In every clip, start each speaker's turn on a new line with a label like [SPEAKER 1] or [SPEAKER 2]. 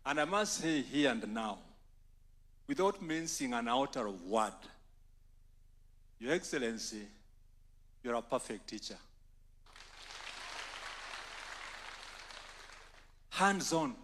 [SPEAKER 1] And I must say here and now, without mincing an outer of word, Your Excellency, you're a perfect teacher. Hands-on.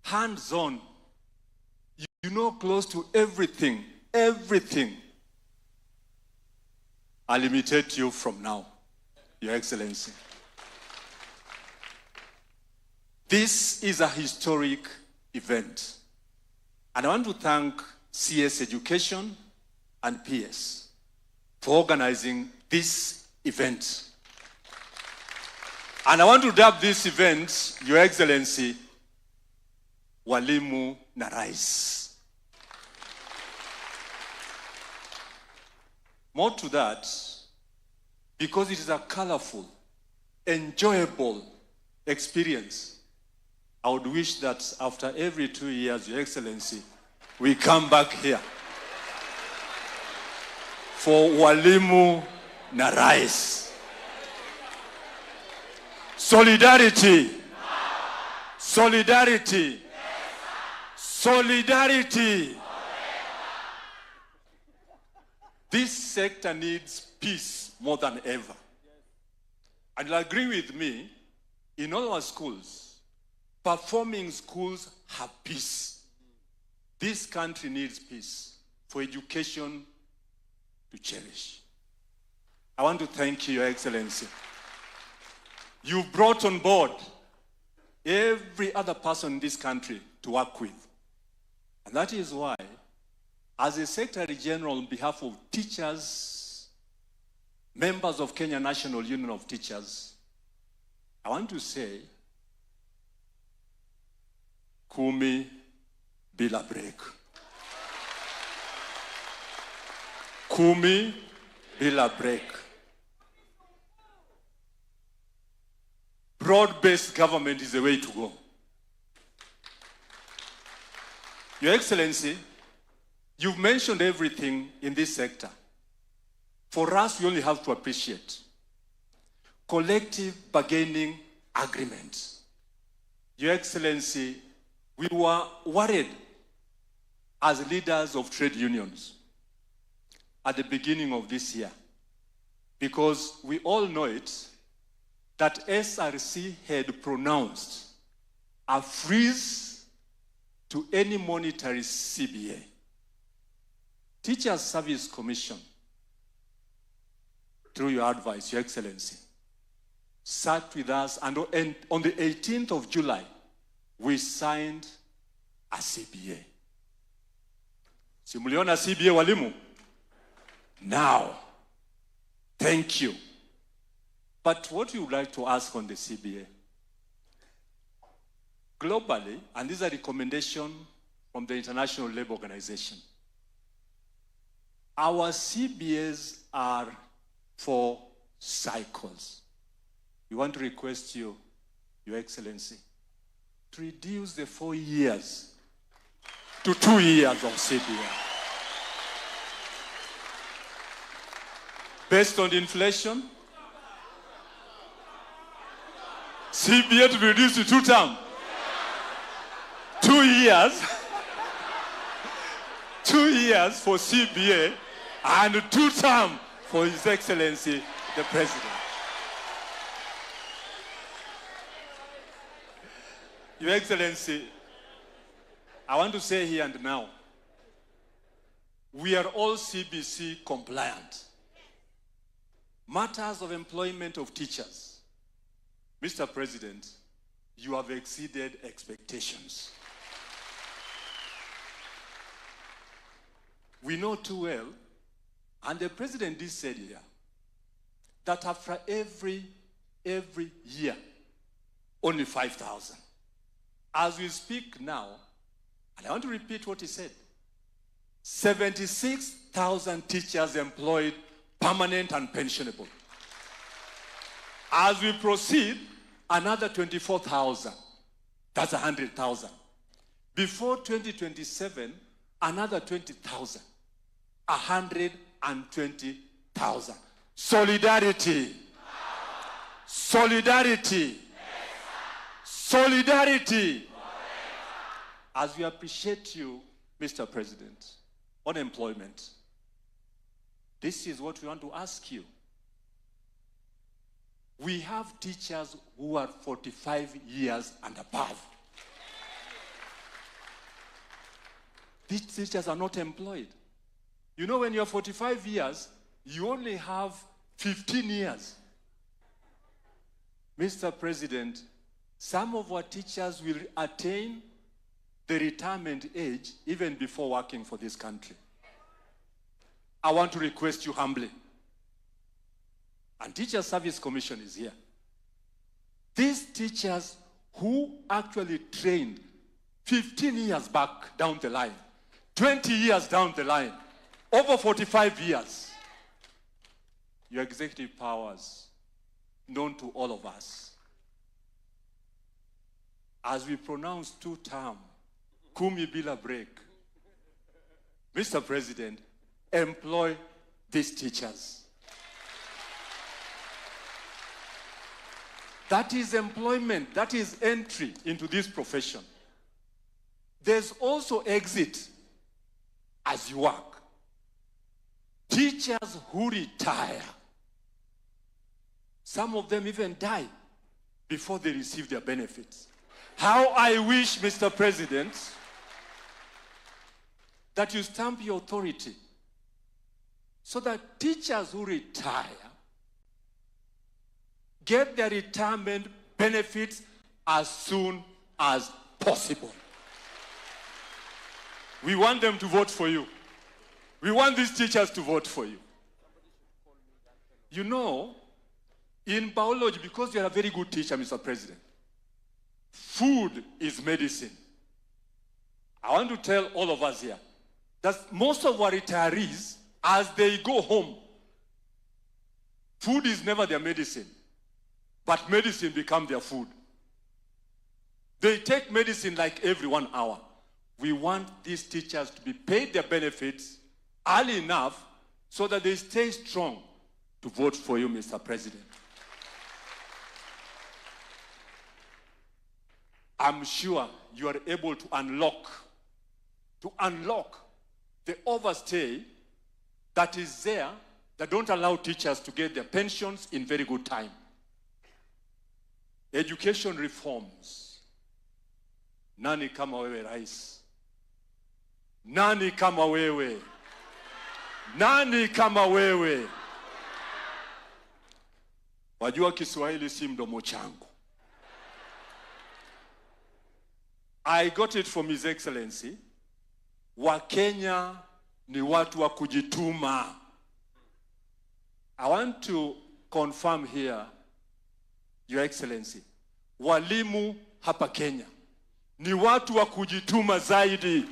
[SPEAKER 1] Hands-on. You know close to everything. Everything. I'll imitate you from now, Your Excellency. This is a historic event. And I want to thank CS Education and PS for organizing this event. And I want to dub this event, Your Excellency, Walimu na Rais. More to that, because it is a colorful, enjoyable experience. I would wish that after every 2 years, Your Excellency, we come back here for Walimu na Rais. Solidarity. Solidarity. Solidarity. This sector needs peace more than ever. And you'll agree with me, in all our schools, performing schools have peace. This country needs peace for education to cherish. I want to thank you, Your Excellency. You brought on board every other person in this country to work with. And that is why, as a Secretary General on behalf of teachers, members of Kenya National Union of Teachers, I want to say, Kumi bila break. Kumi bila break. Broad-based government is the way to go. Your Excellency, you've mentioned everything in this sector. For us, we only have to appreciate collective bargaining agreements. Your Excellency, we were worried as leaders of trade unions at the beginning of this year, because we all know it, that SRC had pronounced a freeze to any monetary CBA. Teachers Service Commission, through your advice, Your Excellency, sat with us, and on the 18th of July, we signed a CBA. Simuliona CBA walimu? Now, thank you. But what we would like to ask on the CBA, globally, and these are recommendations from the International Labour Organization, our CBAs are for cycles. We want to request you, Your Excellency, to reduce the 4 years to 2 years of CBA. Based on inflation, CBA to be reduced to 2 terms. 2 years. 2 years for CBA and 2 terms for His Excellency, the President. Your Excellency, I want to say here and now, we are all CBC compliant. Matters of employment of teachers. Mr. President, you have exceeded expectations. We know too well, and the President did say here, that after every year, only 5,000. As we speak now, and I want to repeat what he said, 76,000 teachers employed, permanent and pensionable. As we proceed, another 24,000. That's 100,000. Before 2027, another 20,000. 120,000. Solidarity. Solidarity. Solidarity. As we appreciate you, Mr. President, on employment, this is what we want to ask you. We have teachers who are 45 years and above. These teachers are not employed. You know, when you're 45 years, you only have 15 years. Mr. President, some of our teachers will attain the retirement age even before working for this country. I want to request you humbly, and Teacher Service Commission is here. These teachers who actually trained 15 years back down the line, 20 years down the line, over 45 years, your executive powers, known to all of us, as we pronounce two-term, kumi bila break, Mr. President, employ these teachers. That is employment, that is entry into this profession. There's also exit as you work. Teachers who retire, some of them even die before they receive their benefits. How I wish, Mr. President, that you stamp your authority so that teachers who retire get their retirement benefits as soon as possible. We want them to vote for you. We want these teachers to vote for you. You know, in biology, because you're a very good teacher, Mr. President, food is medicine. I want to tell all of us here that most of our retirees, as they go home, food is never their medicine, but medicine becomes their food. They take medicine like every 1 hour. We want these teachers to be paid their benefits early enough so that they stay strong to vote for you, Mr. President. I'm sure you are able to unlock the overstay that is there that don't allow teachers to get their pensions in very good time. Education reforms. Nani kama wewe rais? Nani kama wewe? Nani kama wewe? Wajua Kiswahili si mdomo changu. I got it from His Excellency. Wakenya ni watu wa kujituma. I want to confirm here, Your Excellency. Walimu hapa Kenya ni watu wa kujituma zaidi.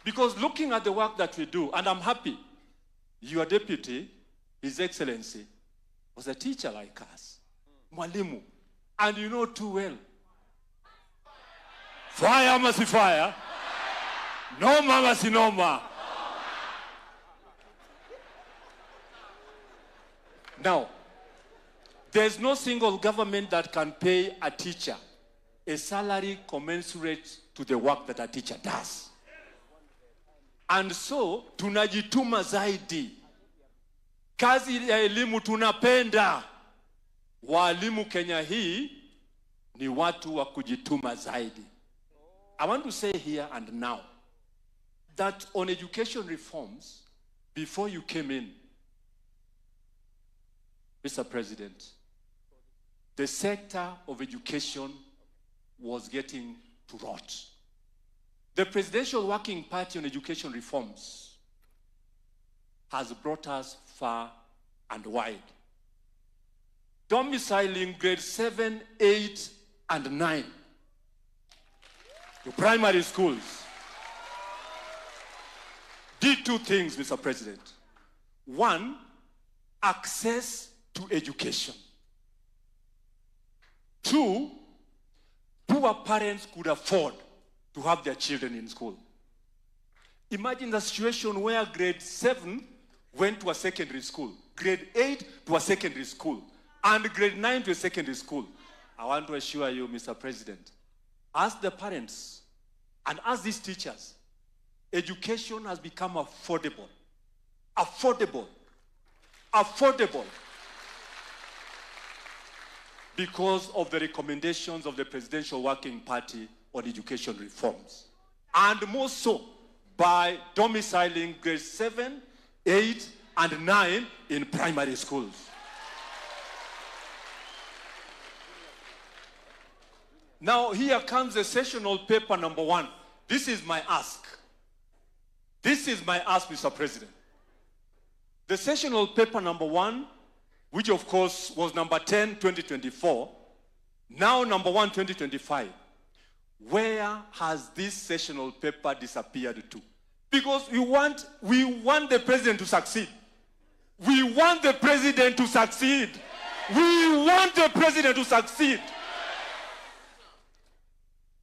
[SPEAKER 1] Because looking at the work that we do, and I'm happy, your deputy, His Excellency, was a teacher like us. Mwalimu. And you know too well. Fire must fire. Noma must noma. Now, there's no single government that can pay a teacher a salary commensurate to the work that a teacher does. And so, tunajituma zaidi. Kazi ya elimu tunapenda. Walimu Kenya hii ni watu wa kujituma zaidi. I want to say here and now that on education reforms, before you came in, Mr. President, the sector of education was getting to rot. The Presidential Working Party on Education Reforms has brought us far and wide. Domiciling grade 7, 8, and 9 to primary schools did two things, Mr. President. One, access to education. Two, poor parents could afford to have their children in school. Imagine the situation where grade 7 went to a secondary school, grade 8 to a secondary school, and grade 9 to a secondary school. I want to assure you, Mr. President, as the parents, and as these teachers, education has become affordable. Affordable. Affordable. Because of the recommendations of the Presidential Working Party on education reforms. And more so by domiciling grade 7, 8, and 9 in primary schools. Now here comes the sessional paper number 1. This is my ask. This is my ask, Mr. President. The sessional paper number 1, which of course was number 10, 2024, now number 1, 2025. Where has this sessional paper disappeared to? Because we want the president to succeed. We want the president to succeed. We want the president to succeed.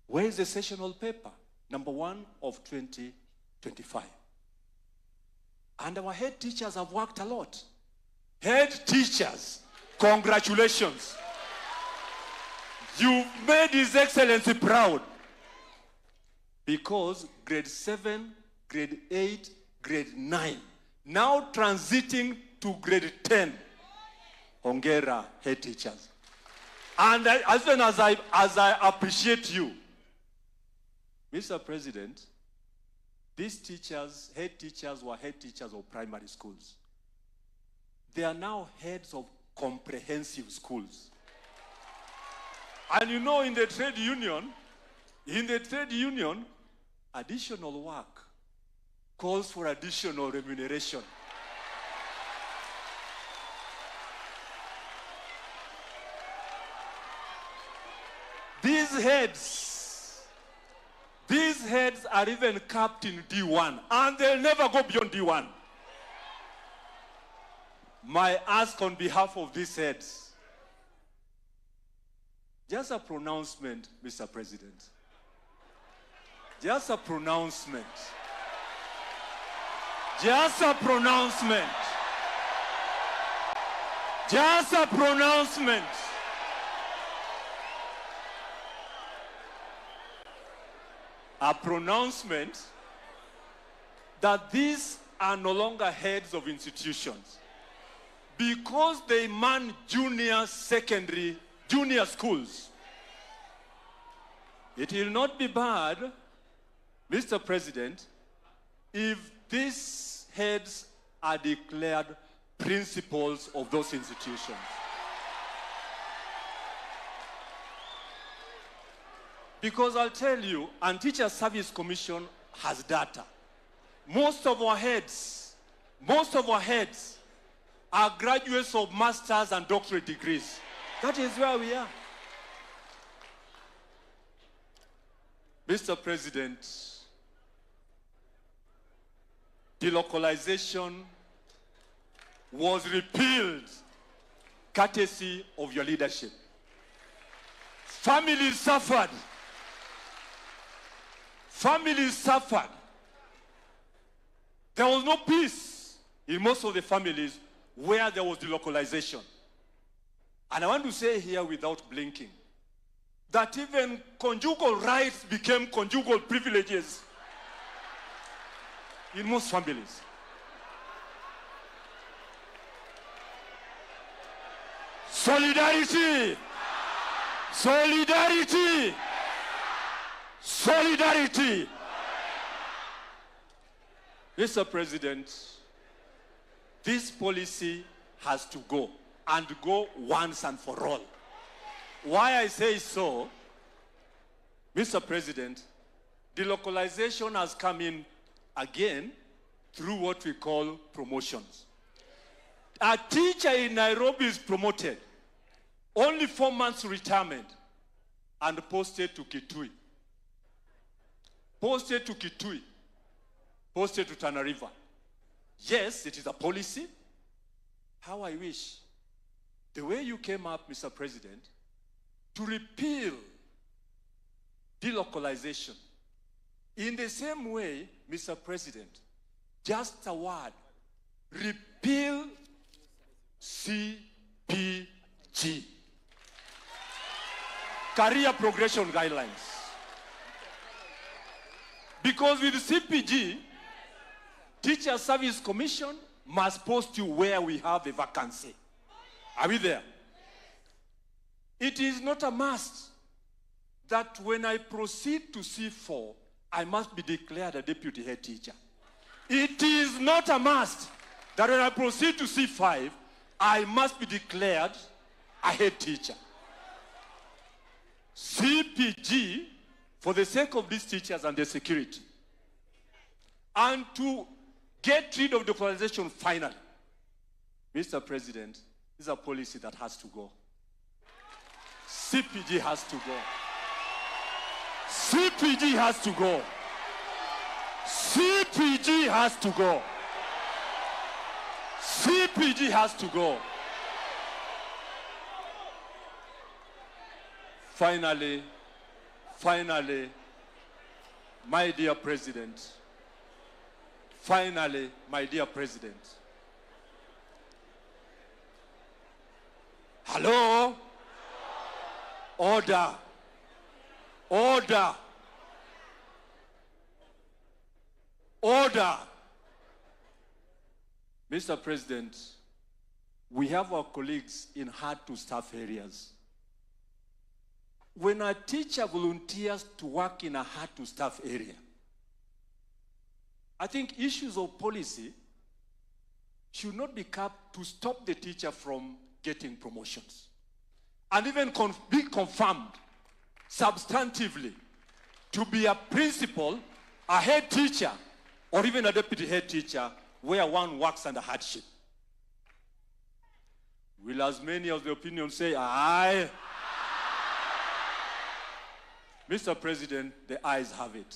[SPEAKER 1] Where is the sessional paper? Number 1 of 2025. And our head teachers have worked a lot. Head teachers, congratulations. You've made His Excellency proud. Because grade 7, grade 8, grade 9, now transiting to grade 10. Hongera, head teachers. And as soon as I appreciate you, Mr. President, these teachers, head teachers, were head teachers of primary schools. They are now heads of comprehensive schools. And you know, in the trade union, additional work calls for additional remuneration. These heads are even capped in D1, and they'll never go beyond D1. My ask on behalf of these heads, just a pronouncement, Mr. President. Just a pronouncement. Just a pronouncement. Just a pronouncement. A pronouncement that these are no longer heads of institutions because they man junior schools. It will not be bad, Mr. President, if these heads are declared principals of those institutions. Because I'll tell you, and Teacher Service Commission has data. Most of our heads are graduates of master's and doctorate degrees. That is where we are. Mr. President, delocalization was repealed courtesy of your leadership. Families suffered. Families suffered. There was no peace in most of the families where there was delocalization. And I want to say here without blinking that even conjugal rights became conjugal privileges in most families. Solidarity! Solidarity! Solidarity! Mr. President, this policy has to go, and go once and for all. Why I say so, Mr. President, delocalization has come in again through what we call promotions. A teacher in Nairobi is promoted, only 4 months retirement, and posted to Kitui. Posted to Kitui. Posted to Tana River. Yes, it is a policy. How I wish the way you came up, Mr. President, to repeal delocalization. In the same way, Mr. President, just a word, repeal CPG. Career Progression Guidelines. Because with CPG, Teacher Service Commission must post you where we have a vacancy. Are we there? It is not a must that when I proceed to C4, I must be declared a deputy head teacher. It is not a must that when I proceed to C5, I must be declared a head teacher. CPG, for the sake of these teachers and their security, and to get rid of doctorization finally, Mr. President, this is a policy that has to go. CPG has to go. CPG has to go. CPG has to go. CPG has to go. Finally, my dear President, hello? Order. Order. Order. Mr. President, we have our colleagues in hard-to-staff areas. When a teacher volunteers to work in a hard-to-staff area, I think issues of policy should not be kept to stop the teacher from getting promotions. And even be confirmed substantively to be a principal, a head teacher, or even a deputy head teacher where one works under hardship. Will as many of the opinion say aye? Mr. President, the ayes have it.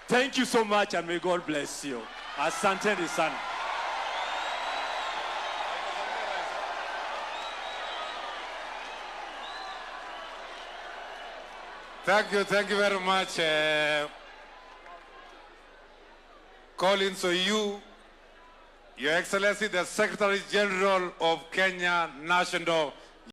[SPEAKER 1] Thank you so much, and may God bless you. Asanteni sana.
[SPEAKER 2] Thank you very much, Colin Soyu, Your Excellency, the Secretary General of Kenya National